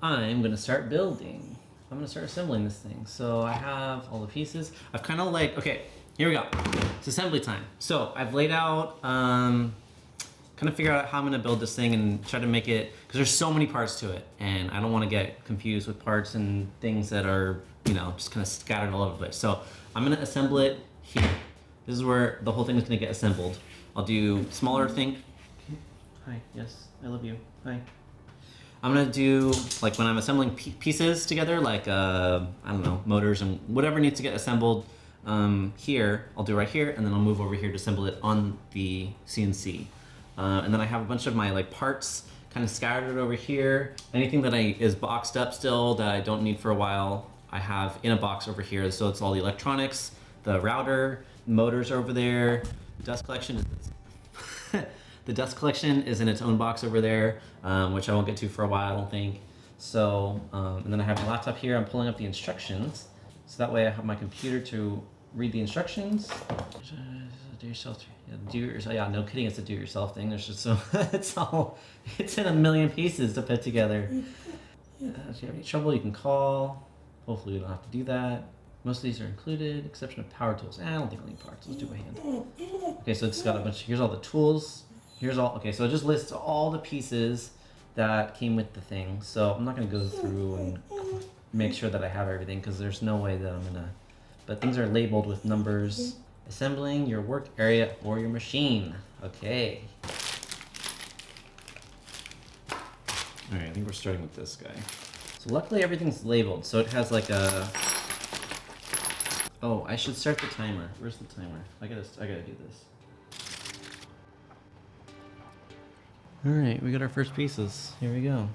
I'm gonna start building. I'm gonna start assembling this thing. So I have all the pieces. I've kind of like, okay, here we go. It's assembly time. So I've laid out, kind of figure out how I'm gonna build this thing and try to make it, because there's so many parts to it, and I don't want to get confused with parts and things that are, you know, just kind of scattered all over the place. So I'm gonna assemble it here. This is where the whole thing is gonna get assembled. I'll do smaller thing. Hi, yes, I love you. Hi. I'm gonna do, like when I'm assembling pieces together, like, I don't know, motors and whatever needs to get assembled here, I'll do right here, and then I'll move over here to assemble it on the CNC. And then I have a bunch of my like parts kind of scattered over here. Anything that is boxed up still that I don't need for a while, I have in a box over here. So it's all the electronics, the router, motors over there, dust collection is the dust collection is in its own box over there, which I won't get to for a while, I don't think. So, and then I have my laptop here. I'm pulling up the instructions. So that way I have my computer to read the instructions. Do yourself. Yeah, no kidding, it's a do-it-yourself thing. There's just so, it's in a million pieces to put together. Yeah, if you have any trouble, you can call. Hopefully you don't have to do that. Most of these are included, exception of power tools. I don't think I'll need power tools, do by hand. Okay, so it's got a bunch, here's all the tools. Here's all, okay, so it just lists all the pieces that came with the thing. So I'm not gonna go through and make sure that I have everything, because there's no way that I'm gonna, but things are labeled with numbers. Assembling your work area or your machine. Okay. All right, I think we're starting with this guy. So luckily everything's labeled. So it has like a, oh, I should start the timer. Where's the timer? I gotta do this. All right, we got our first pieces. Here we go.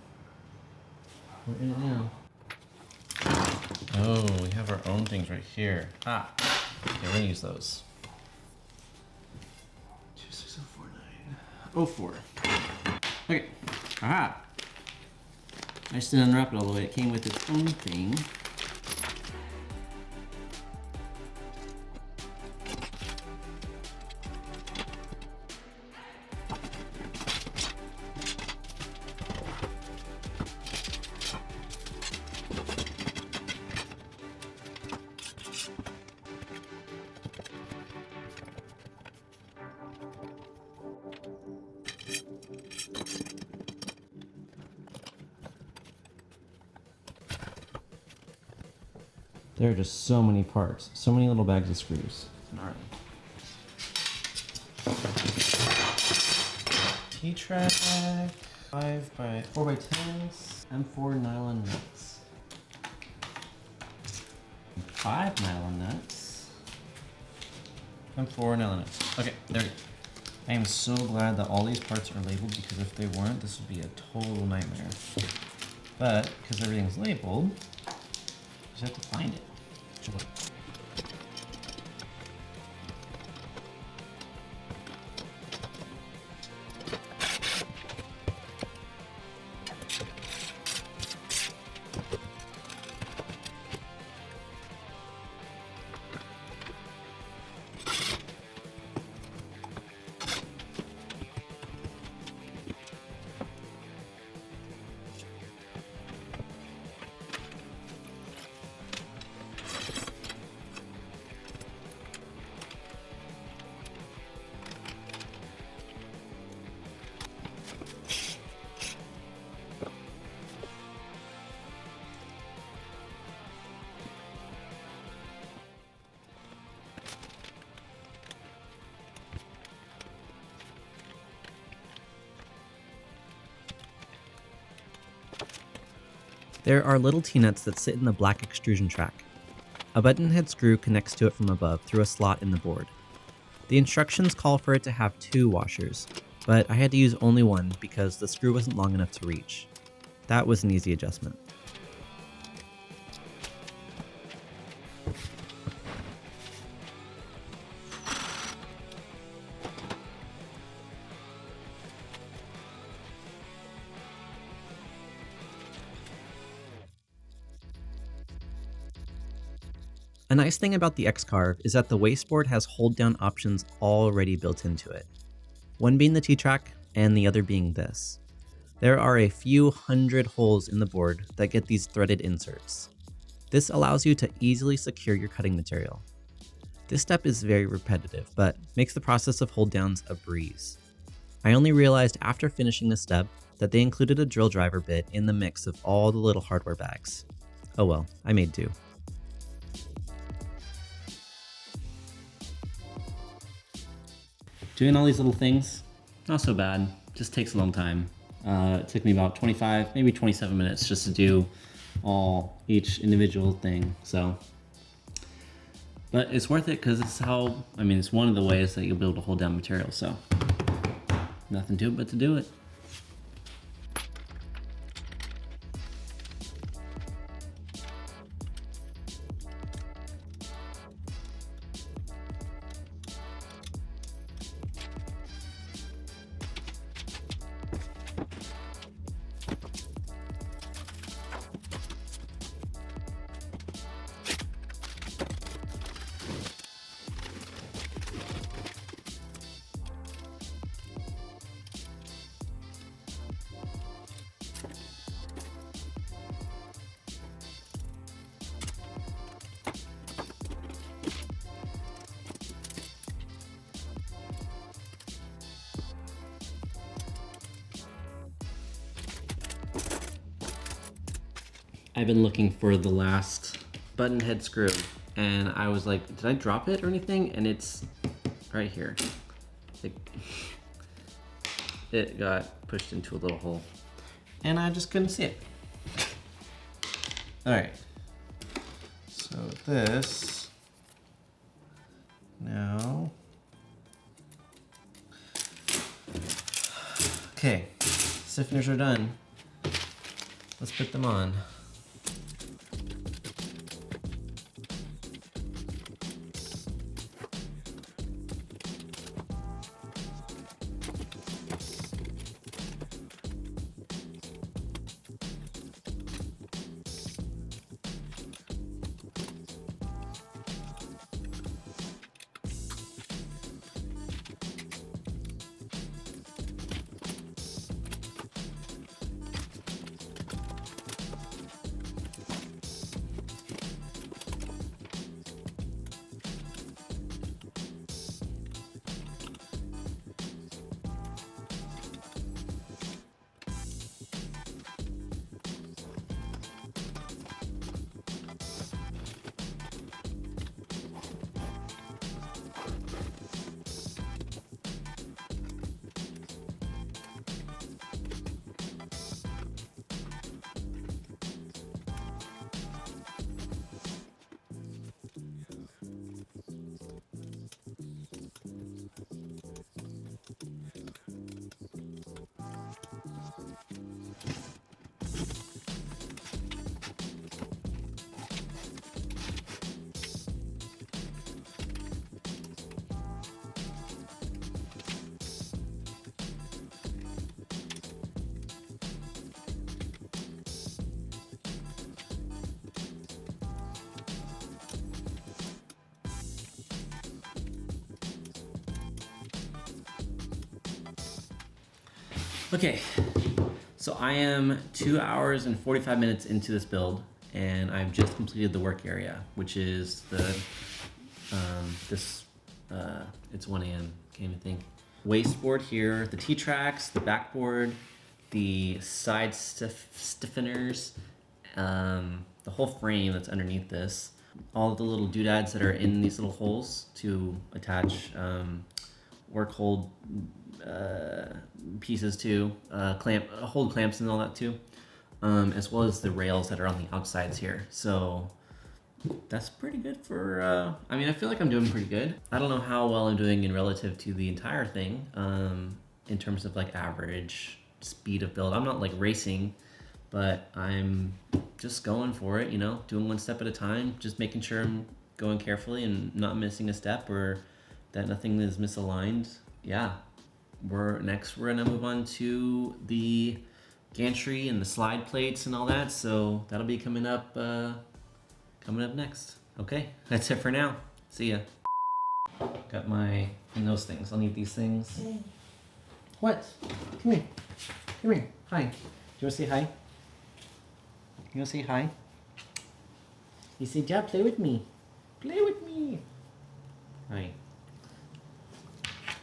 We're in it now. Oh, we have our own things right here. Ah, okay, we're gonna use those. 2604904. Okay, aha. I just didn't unwrap it all the way. It came with its own thing. There are just so many parts, so many little bags of screws. Gnarly. T-track, 4x10s, M4 nylon nuts. 5 nylon nuts. M4 nylon nuts. Okay, there we go. I am so glad that all these parts are labeled, because if they weren't, this would be a total nightmare. But because everything's labeled, you just have to find it. There are little T-nuts that sit in the black extrusion track. A button head screw connects to it from above through a slot in the board. The instructions call for it to have 2 washers, but I had to use only one because the screw wasn't long enough to reach. That was an easy adjustment. A nice thing about the X-Carve is that the wasteboard has hold-down options already built into it. One being the T-track, and the other being this. There are a few hundred holes in the board that get these threaded inserts. This allows you to easily secure your cutting material. This step is very repetitive, but makes the process of hold downs a breeze. I only realized after finishing this step that they included a drill driver bit in the mix of all the little hardware bags. Oh well, I made do. Doing all these little things, not so bad, just takes a long time. It took me about 25, maybe 27 minutes just to do each individual thing, so. But it's worth it because it's it's one of the ways that you'll be able to hold down material, so. Nothing to it but to do it. I've been looking for the last button head screw and I was like, did I drop it or anything? And it's right here. It got pushed into a little hole and I just couldn't see it. All right, so this now. Okay, stiffeners are done. Let's put them on. Okay, so I am 2 hours and 45 minutes into this build, and I've just completed the work area, which is the it's 1 a.m. Can't even think. Waste board here, the T-tracks, the backboard, the side stiffeners, the whole frame that's underneath this, all of the little doodads that are in these little holes to attach work hold pieces to, hold clamps and all that too, as well as the rails that are on the outsides here. So that's pretty good for, I feel like I'm doing pretty good. I don't know how well I'm doing in relative to the entire thing, in terms of like average speed of build. I'm not like racing, but I'm just going for it, doing one step at a time, just making sure I'm going carefully and not missing a step or that nothing is misaligned. Yeah, we're gonna move on to the gantry and the slide plates and all that. So that'll be coming up next. Okay, that's it for now. See ya. Got and those things. I'll need these things. What? Come here. Come here. Hi. Do you want to say hi? You want to say hi? You say, yeah, play with me. Play with me. Hi.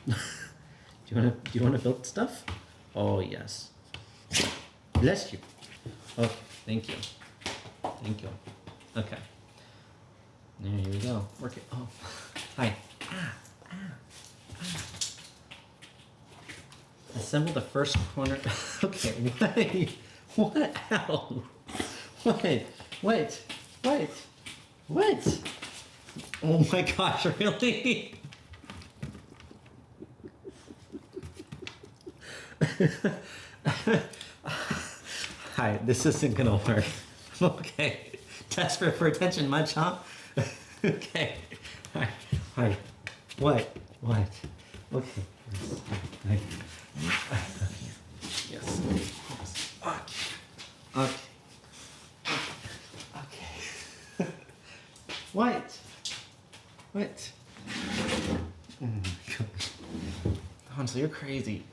Do you want to build stuff? Oh yes. Bless you. Okay, thank you. Thank you. Okay. There you go. Work it. Oh. Hi. Assemble the first corner. Okay. What? How? What? What? Oh my gosh, really? Hi, this isn't gonna work. Okay. Desperate for attention much, huh? Okay. Hi. What? Okay. Hi. Yes. Okay. Okay. What? Oh my gosh. Hansel, you're crazy.